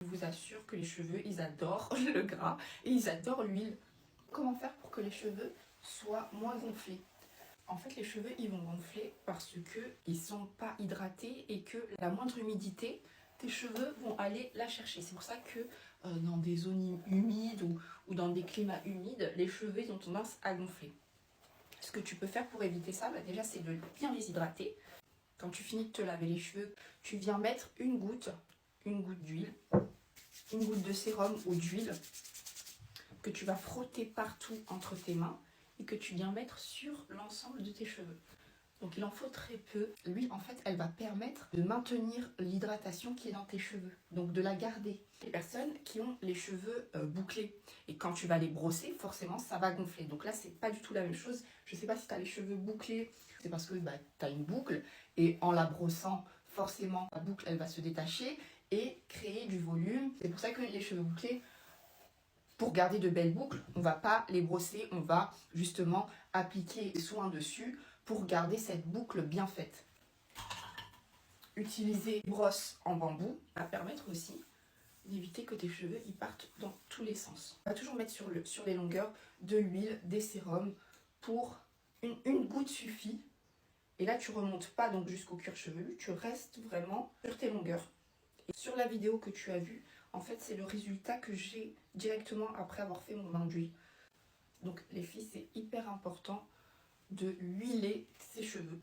Je vous assure que les cheveux, ils adorent le gras et ils adorent l'huile. Comment faire pour que les cheveux soient moins gonflés? En fait, les cheveux, ils vont gonfler parce qu'ils ne sont pas hydratés et que la moindre humidité, tes cheveux vont aller la chercher. C'est pour ça que dans des zones humides ou dans des climats humides, les cheveux ils ont tendance à gonfler. Ce que tu peux faire pour éviter ça, déjà, c'est de bien les hydrater. Quand tu finis de te laver les cheveux, tu viens mettre une goutte d'huile, une goutte de sérum ou d'huile que tu vas frotter partout entre tes mains et que tu viens mettre sur l'ensemble de tes cheveux. Donc il en faut très peu. L'huile, en fait, elle va permettre de maintenir l'hydratation qui est dans tes cheveux, donc de la garder. Les personnes qui ont les cheveux bouclés, et quand tu vas les brosser, forcément, ça va gonfler. Donc là, c'est pas du tout la même chose. Je sais pas si tu as les cheveux bouclés, c'est parce que tu as une boucle, et en la brossant, forcément, la boucle, elle va se détacher et créer du volume. C'est pour ça que les cheveux bouclés, pour garder de belles boucles, on ne va pas les brosser, on va justement appliquer des soins dessus pour garder cette boucle bien faite. Utiliser une brosse en bambou va permettre aussi d'éviter que tes cheveux ils partent dans tous les sens. On va toujours mettre sur les longueurs de l'huile, des sérums pour une goutte suffit. Et là tu remontes pas donc jusqu'au cuir chevelu, tu restes vraiment sur tes longueurs. Et sur la vidéo que tu as vue, en fait c'est le résultat que j'ai directement après avoir fait mon bain d'huile. Donc les filles, c'est hyper important de huiler ses cheveux.